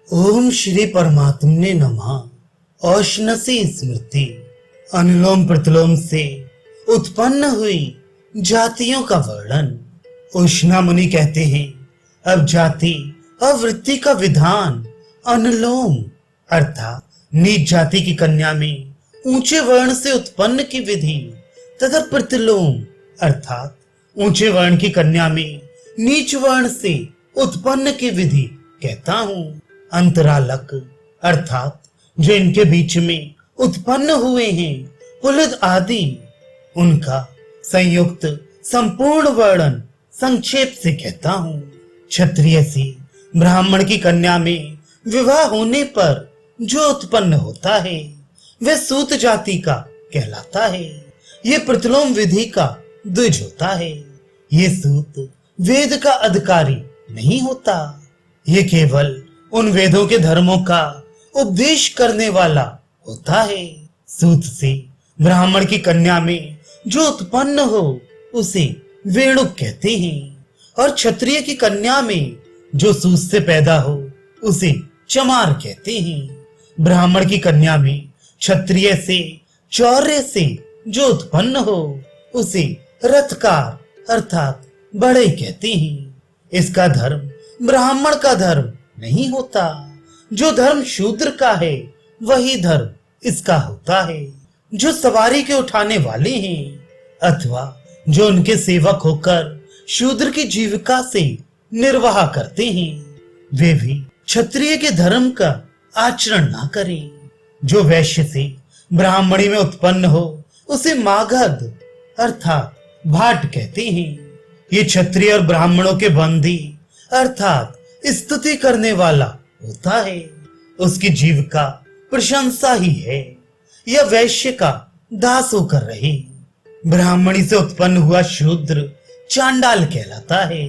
ओम श्री परमात्मने नमः। औष्णसी स्मृति अनुलोम प्रतिलोम से उत्पन्न हुई जातियों का वर्णन। उष्णा मुनि कहते हैं, अब जाति और वृत्ति का विधान अनुलोम अर्थात नीच जाति की कन्या में ऊंचे वर्ण से उत्पन्न की विधि तथा प्रतिलोम अर्थात ऊंचे वर्ण की कन्या में नीच वर्ण से उत्पन्न की विधि कहता हूं। अंतरालक अर्थात जो इनके बीच में उत्पन्न हुए हैं पुलिद आदि, उनका संयुक्त संपूर्ण वर्णन संक्षेप से कहता हूं। क्षत्रिय से ब्राह्मण की कन्या में विवाह होने पर जो उत्पन्न होता है वह सूत जाति का कहलाता है। ये प्रतिलोम विधि का द्विज होता है। ये सूत वेद का अधिकारी नहीं होता, ये केवल उन वेदों के धर्मों का उपदेश करने वाला होता है। सूत से ब्राह्मण की कन्या में जो उत्पन्न हो उसे वेणुक कहते हैं, और क्षत्रिय की कन्या में जो सूत से पैदा हो उसे चमार कहते हैं। ब्राह्मण की कन्या में क्षत्रिय से चौर्य से जो उत्पन्न हो उसे रथकार अर्थात बड़े कहते हैं। इसका धर्म ब्राह्मण का धर्म नहीं होता, जो धर्म शूद्र का है वही धर्म इसका होता है। जो सवारी के उठाने वाले हैं अथवा जो उनके सेवक होकर शूद्र की जीविका से निर्वाह करते हैं वे भी क्षत्रिय के धर्म का आचरण ना करें। जो वैश्य से ब्राह्मणी में उत्पन्न हो उसे मागध अर्थात भाट कहते हैं। ये क्षत्रिय और ब्राह्मणों के बंदी अर्थात स्तुति करने वाला होता है, उसकी जीविका प्रशंसा ही है। यह वैश्य का दास होकर रहे। ब्राह्मणी से उत्पन्न हुआ शूद्र चांडाल कहलाता है।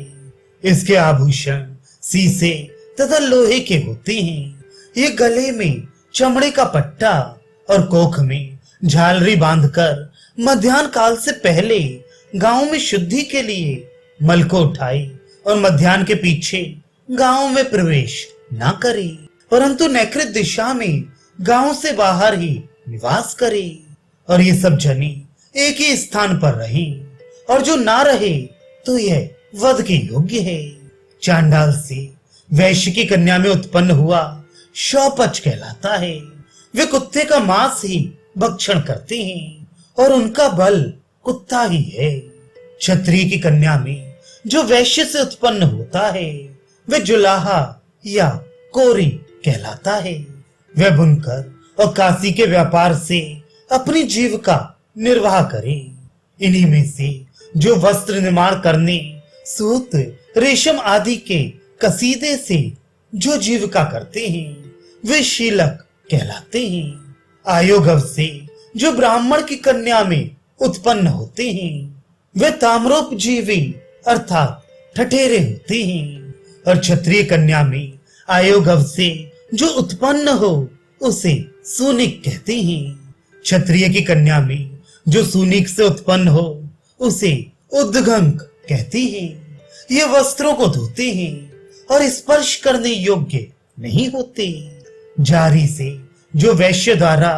इसके आभूषण सीसे तथा लोहे के होते हैं। ये गले में चमड़े का पट्टा और कोख में झालरी बांधकर मध्याह्न काल से पहले गांव में शुद्धि के लिए मल को उठाए और मध्याह्न के पीछे गांव में प्रवेश ना करे, परंतु नैकृत दिशा में गांव से बाहर ही निवास करे। और ये सब जने एक ही स्थान पर रहे, और जो ना रहे तो यह वध के योग्य है। चांडाल से वैश्य की कन्या में उत्पन्न हुआ शौपच कहलाता है। वे कुत्ते का मांस ही भक्षण करते हैं और उनका बल कुत्ता ही है। क्षत्रिय की कन्या में जो वैश्य से उत्पन्न होता है वह जुलाहा या कोरी कहलाता है। वह बुनकर और काशी के व्यापार से अपनी जीविका निर्वाह करे। इन्हीं में से जो वस्त्र निर्माण करने सूत रेशम आदि के कसीदे से जो जीविका करते हैं वे शीलक कहलाते हैं। आयोगव से जो ब्राह्मण की कन्या में उत्पन्न होते हैं वे ताम्रोपजीवी अर्थात ठठेरे होते हैं। और क्षत्रिय कन्या में आयोगव से जो उत्पन्न हो उसे सूनिक कहते हैं। क्षत्रिय की कन्या में जो सूनिक से उत्पन्न हो उसे उद्गंक कहते हैं। ये वस्त्रों को धोते हैं और स्पर्श करने योग्य नहीं होते। जारी से जो वैश्य द्वारा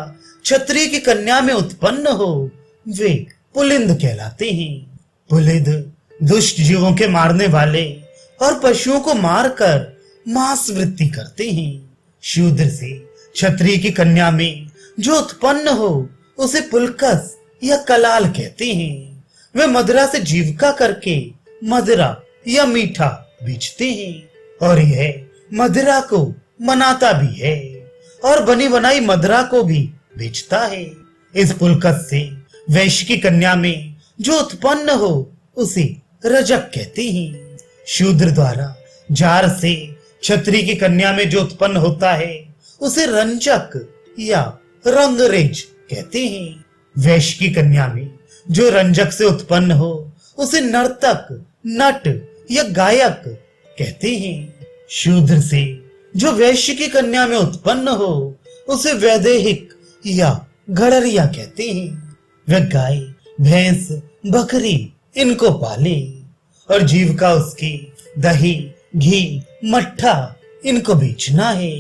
क्षत्रिय की कन्या में उत्पन्न हो वे पुलिंद कहलाते हैं। पुलिद दुष्ट जीवों के मारने वाले और पशुओं को मारकर मांस वृत्ति करते हैं। शूद्र से क्षत्रिय की कन्या में जो उत्पन्न हो उसे पुलकस या कलाल कहते हैं। वे मदिरा से जीविका करके मदिरा या मीठा बेचते हैं, और यह मदिरा को मनाता भी है और बनी बनाई मदिरा को भी बेचता है। इस पुलकस से वैश्य की कन्या में जो उत्पन्न हो उसे रजक कहते हैं। शूद्र द्वारा जार से क्षत्रिय की कन्या में जो उत्पन्न होता है उसे रंजक या रंगरेज कहते हैं। वैश्य की कन्या में जो रंजक से उत्पन्न हो उसे नर्तक नट या गायक कहते हैं। शूद्र से जो वैश्य की कन्या में उत्पन्न हो उसे वैदेहिक या गड़रिया कहते हैं। वह गाय भैंस बकरी इनको पाले और जीविका उसकी दही घी मट्ठा इनको बेचना है।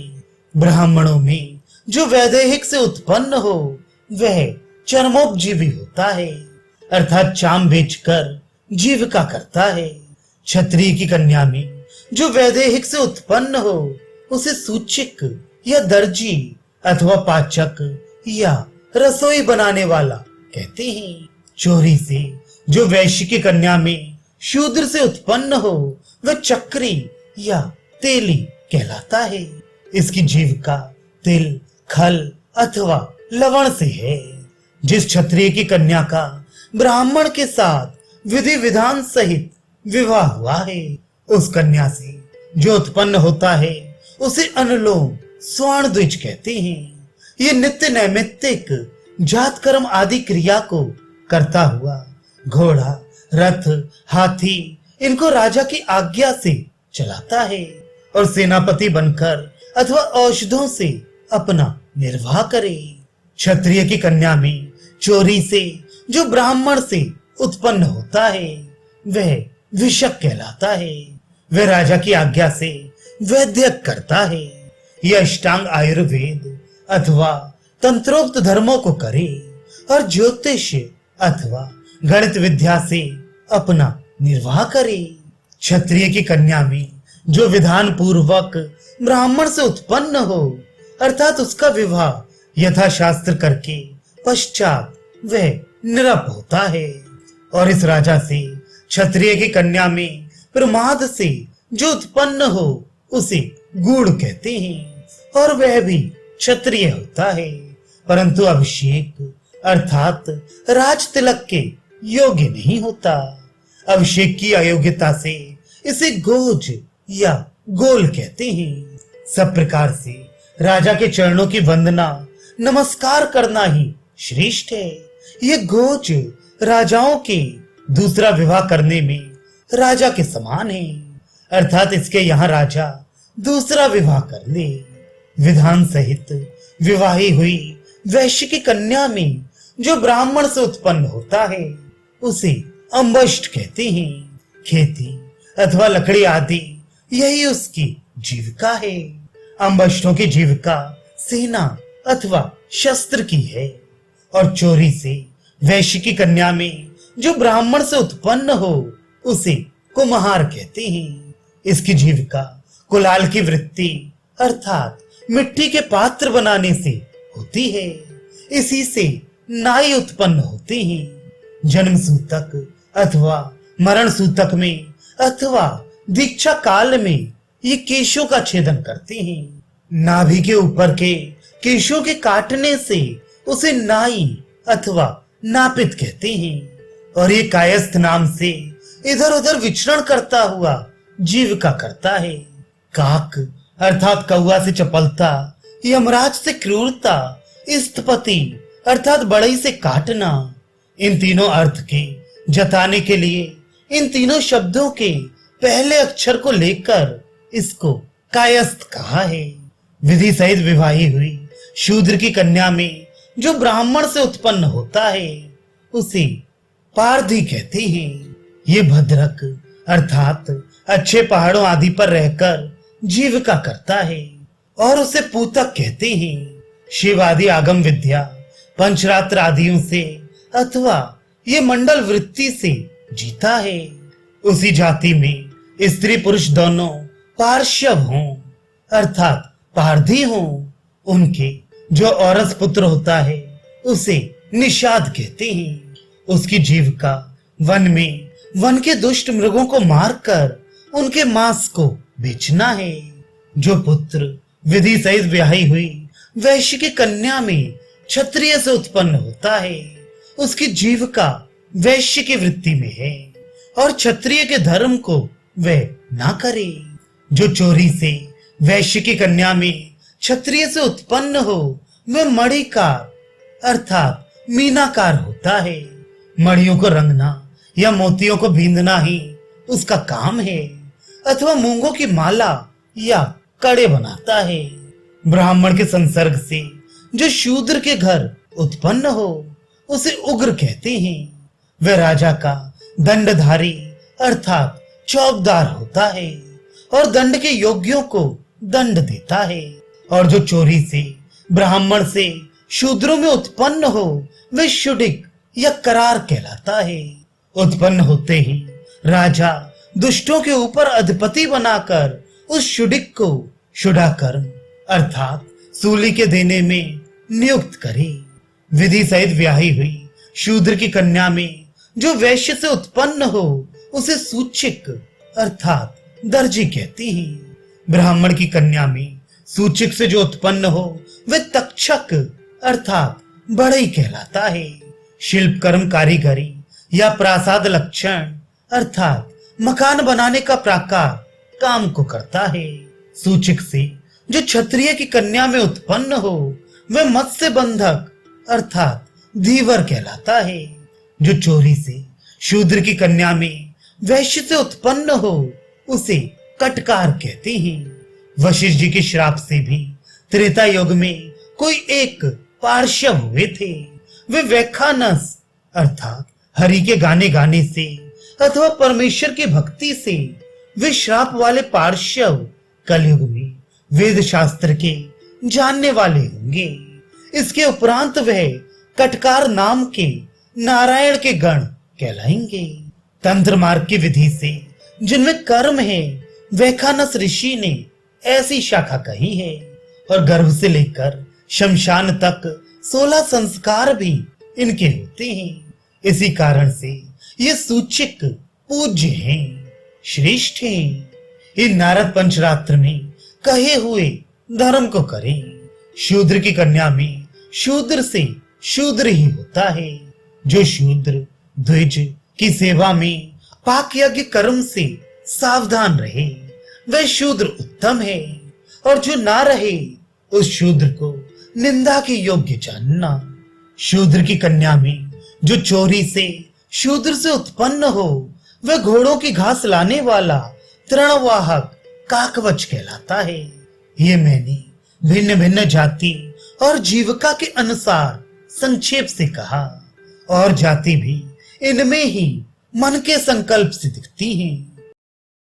ब्राह्मणों में जो वैदेहिक से उत्पन्न हो वह चरमोपजीवी होता है, अर्थात चाम बेचकर जीविका करता है। क्षत्रिय की कन्या में जो वैदेहिक से उत्पन्न हो उसे सूचिक या दर्जी अथवा पाचक या रसोई बनाने वाला कहते हैं। चोरी से जो वैश्य की कन्या में शूद्र से उत्पन्न हो वह चक्री या तेली कहलाता है। इसकी जीविका तिल, खल अथवा लवण से है। जिस क्षत्रिय की कन्या का ब्राह्मण के साथ विधि विधान सहित विवाह हुआ है उस कन्या से जो उत्पन्न होता है उसे अनुलोम स्वर्ण द्विज कहते हैं। ये नित्य नैमित्तिक जात कर्म आदि क्रिया को करता हुआ घोड़ा, रथ, हाथी इनको राजा की आज्ञा से चलाता है और सेनापति बनकर अथवा औषधों से अपना निर्वाह करे। क्षत्रिय की कन्या में चोरी से जो ब्राह्मण से उत्पन्न होता है वह विषक कहलाता है। वह राजा की आज्ञा से वैद्य करता है। यह अष्टांग आयुर्वेद अथवा तंत्रोक्त धर्मों को करे और ज्योतिष अथवा गणित विद्या से अपना निर्वाह करे। क्षत्रिय की कन्या में जो विधान पूर्वक ब्राह्मण से उत्पन्न हो अर्थात उसका विवाह यथाशास्त्र करके पश्चात वह निरप होता है। और इस राजा से क्षत्रिय की कन्या में प्रमाद से जो उत्पन्न हो उसे गूढ़ कहते हैं और वह भी क्षत्रिय होता है, परंतु अभिषेक अर्थात राज तिलक के योग्य नहीं होता। अभिषेक की अयोग्यता से इसे गोज या गोल कहते हैं। सब प्रकार से राजा के चरणों की वंदना नमस्कार करना ही श्रेष्ठ है। ये गोज राजाओं के दूसरा विवाह करने में राजा के समान है, अर्थात इसके यहाँ राजा दूसरा विवाह कर ले। विधान सहित विवाही हुई वैश्य की कन्या में जो ब्राह्मण से उत्पन्न होता है उसे अम्बष्ट कहते हैं। खेती अथवा लकड़ी आदि यही उसकी जीविका है। अम्बष्टों की जीविका सेना अथवा शस्त्र की है। और चोरी से वैश्य की कन्या में जो ब्राह्मण से उत्पन्न हो उसे कुम्हार कहते हैं। इसकी जीविका कुलाल की वृत्ति अर्थात मिट्टी के पात्र बनाने से होती है। इसी से नाई उत्पन्न होते हैं। जन्म सूतक अथवा मरण सूतक में अथवा दीक्षा काल में ये केशों का छेदन करते हैं। नाभि के ऊपर के केशों के काटने से उसे नाई अथवा नापित कहते हैं। और ये कायस्थ नाम से इधर उधर विचरण करता हुआ जीविका करता है। काक अर्थात कौवा से चपलता, यमराज से क्रूरता, स्थपति अर्थात बढ़ई से काटना, इन तीनों अर्थ के जताने के लिए इन तीनों शब्दों के पहले अक्षर को लेकर इसको कायस्थ कहा है। विधि सहित विवाही हुई शूद्र की कन्या में जो ब्राह्मण से उत्पन्न होता है उसे पारधी कहते हैं। ये भद्रक अर्थात अच्छे पहाड़ों आदि पर रहकर जीविका करता है और उसे पूतक कहते हैं। शिव आदि आगम विद्या पंचरात्र आदियों से अथवा ये मंडल वृत्ति से जीता है। उसी जाति में स्त्री पुरुष दोनों पार्श्व हों अर्थात पारधी हों, उनके जो औरस पुत्र होता है उसे निषाद कहते हैं। उसकी जीविका वन में वन के दुष्ट मृगों को मारकर उनके मांस को बेचना है। जो पुत्र विधि सहित ब्याही हुई वैश्य की कन्या में क्षत्रिय से उत्पन्न होता है उसकी जीविका वैश्य की वृत्ति में है और क्षत्रिय के धर्म को वह ना करे। जो चोरी से वैश्य की कन्या में क्षत्रिय से उत्पन्न हो वह मणिकार अर्थात मीनाकार होता है। मणियों को रंगना या मोतियों को बींदना ही उसका काम है अथवा मूंगों की माला या कड़े बनाता है। ब्राह्मण के संसर्ग से जो शूद्र के घर उत्पन्न हो उसे उग्र कहते हैं। वह राजा का दंडधारी अर्थात चौबदार होता है और दंड के योग्यों को दंड देता है। और जो चोरी से, ब्राह्मण से शूद्रों में उत्पन्न हो वे शुडिक या करार कहलाता है। उत्पन्न होते ही राजा दुष्टों के ऊपर अधिपति बनाकर उस शुडिक को शुडाकर्म अर्थात सूली के देने में नियुक्त करे। विधि सहित ब्याही हुई शूद्र की कन्या में जो वैश्य से उत्पन्न हो उसे सूचिक अर्थात दर्जी कहती हैं। ब्राह्मण की कन्या में सूचिक से जो उत्पन्न हो वह तक्षक अर्थात बढ़ई कहलाता है। शिल्प कर्म कारीगरी या प्रासाद लक्षण अर्थात मकान बनाने का प्राकार काम को करता है। सूचिक से जो क्षत्रिय की कन्या में उत्पन्न हो वह मत्स्य बंधक अर्थात धीवर कहलाता है। जो चोरी से शूद्र की कन्या में वैश्य से उत्पन्न हो उसे कटकार कहते हैं। वशिष्ठ जी के श्राप से भी त्रेता युग में कोई एक पार्श्व हुए थे। वे वैखानस अर्थात हरि के गाने गाने से अथवा परमेश्वर की भक्ति से वे श्राप वाले पार्श्व कलयुग में वेद शास्त्र के जानने वाले होंगे। इसके उपरांत वह कटकार नाम के नारायण के गण कहलाएंगे। तंत्र मार्ग की विधि से जिनमें कर्म है वैखानस ऋषि ने ऐसी शाखा कही है। और गर्भ से लेकर शमशान तक 16 संस्कार भी इनके होते हैं। इसी कारण से ये सूचिक पूज्य हैं, श्रेष्ठ हैं। इन नारद पंचरात्र में कहे हुए धर्म को करें। शूद्र की कन्या में शूद्र से शूद्र ही होता है। जो शूद्र द्विज की सेवा में पाक यज्ञ कर्म से सावधान रहे वह शूद्र उत्तम है। और जो ना रहे उस शूद्र को निंदा के योग्य जानना। शूद्र की कन्या में जो चोरी से शूद्र से उत्पन्न हो वह घोड़ों की घास लाने वाला तृणवाहक काकवच कहलाता है। ये मैंने भिन्न भिन्न जाति और जीविका के अनुसार संक्षेप से कहा। और जाति भी इनमें ही मन के संकल्प से दिखती हैं।